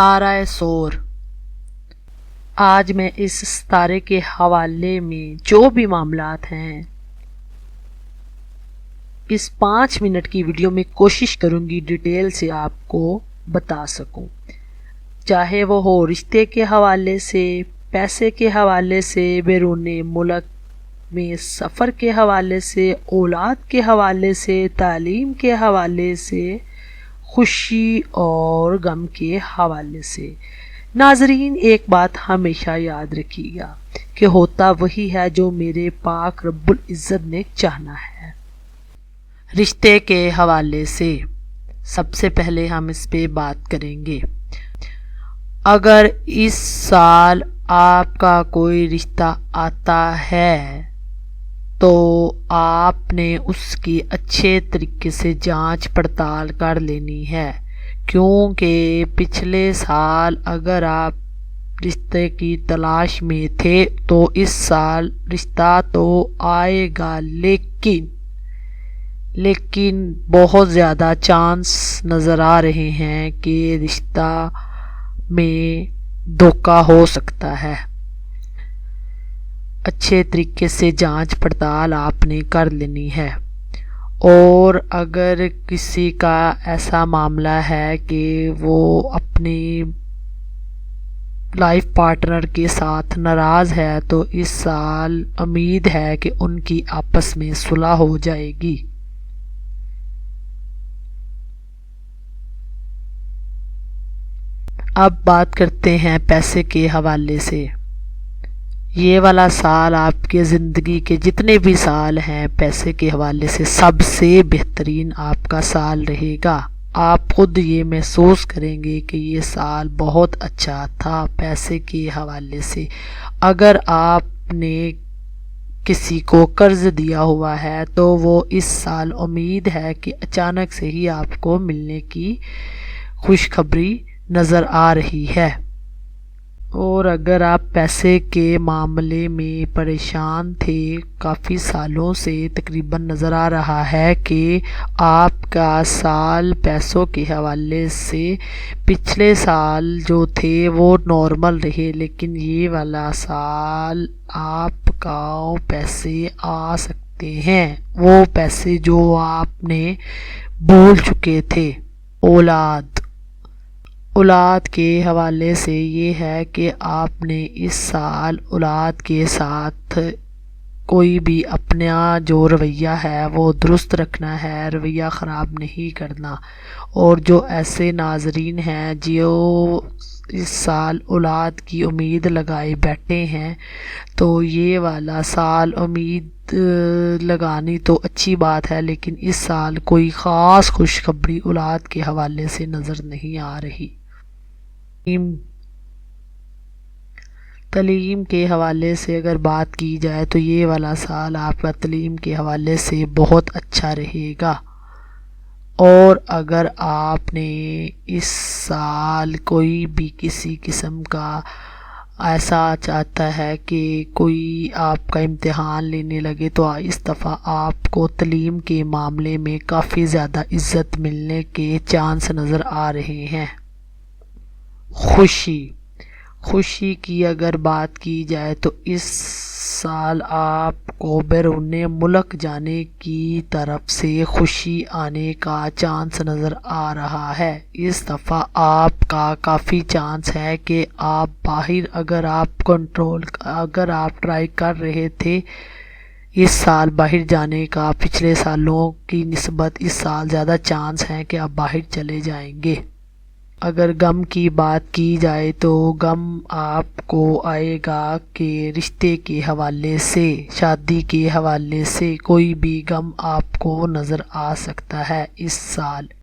ستارہ سور۔ آج میں اس ستارے کے حوالے میں جو بھی معاملات ہیں اس 5 منٹ کی ویڈیو میں کوشش کروں گی ڈیٹیل سے آپ کو بتا سکوں، چاہے وہ ہو رشتے کے حوالے سے، پیسے کے حوالے سے، بیرون ملک میں سفر کے حوالے سے، اولاد کے حوالے سے، تعلیم کے حوالے سے، خوشی اور غم کے حوالے سے۔ ناظرین، ایک بات ہمیشہ یاد رکھیے گا کہ ہوتا وہی ہے جو میرے پاک رب العزت نے چاہنا ہے۔ رشتے کے حوالے سے سب سے پہلے ہم اس پہ بات کریں گے۔ اگر اس سال آپ کا کوئی رشتہ آتا ہے تو آپ نے اس کی اچھے طریقے سے جانچ پڑتال کر لینی ہے، کیونکہ پچھلے سال اگر آپ رشتے کی تلاش میں تھے تو اس سال رشتہ تو آئے گا، لیکن بہت زیادہ چانس نظر آ رہے ہیں کہ رشتہ میں دھوکہ ہو سکتا ہے۔ اچھے طریقے سے جانچ پڑتال آپ نے کر لینی ہے۔ اور اگر کسی کا ایسا معاملہ ہے کہ وہ اپنی لائف پارٹنر کے ساتھ ناراض ہے تو اس سال امید ہے کہ ان کی آپس میں صلح ہو جائے گی۔ اب بات کرتے ہیں پیسے کے حوالے سے۔ یہ والا سال آپ کے زندگی کے جتنے بھی سال ہیں پیسے کے حوالے سے سب سے بہترین آپ کا سال رہے گا۔ آپ خود یہ محسوس کریں گے کہ یہ سال بہت اچھا تھا پیسے کے حوالے سے۔ اگر آپ نے کسی کو قرض دیا ہوا ہے تو وہ اس سال امید ہے کہ اچانک سے ہی آپ کو ملنے کی خوشخبری نظر آ رہی ہے۔ اور اگر آپ پیسے کے معاملے میں پریشان تھے کافی سالوں سے، تقریباً نظر آ رہا ہے کہ آپ کا سال پیسوں کے حوالے سے پچھلے سال جو تھے وہ نارمل رہے، لیکن یہ والا سال آپ کا پیسے آ سکتے ہیں، وہ پیسے جو آپ نے بھول چکے تھے۔ اولاد کے حوالے سے یہ ہے کہ آپ نے اس سال اولاد کے ساتھ کوئی بھی اپنا جو رویہ ہے وہ درست رکھنا ہے، رویہ خراب نہیں کرنا۔ اور جو ایسے ناظرین ہیں جو اس سال اولاد کی امید لگائے بیٹھے ہیں تو یہ والا سال امید لگانی تو اچھی بات ہے، لیکن اس سال کوئی خاص خوشخبری اولاد کے حوالے سے نظر نہیں آ رہی۔ تعلیم کے حوالے سے اگر بات کی جائے تو یہ والا سال آپ کا تعلیم کے حوالے سے بہت اچھا رہے گا۔ اور اگر آپ نے اس سال کوئی بھی کسی قسم کا ایسا چاہتا ہے کہ کوئی آپ کا امتحان لینے لگے تو اس دفعہ آپ کو تعلیم کے معاملے میں کافی زیادہ عزت ملنے کے چانس نظر آ رہے ہیں۔ خوشی کی اگر بات کی جائے تو اس سال آپ کو بیرون ملک جانے کی طرف سے خوشی آنے کا چانس نظر آ رہا ہے۔ اس دفعہ آپ کا کافی چانس ہے کہ آپ باہر اگر آپ ٹرائی کر رہے تھے اس سال باہر جانے کا، پچھلے سالوں کی نسبت اس سال زیادہ چانس ہیں کہ آپ باہر چلے جائیں گے۔ اگر غم کی بات کی جائے تو غم آپ کو آئے گا کہ رشتے کے حوالے سے، شادی کے حوالے سے کوئی بھی غم آپ کو نظر آ سکتا ہے اس سال۔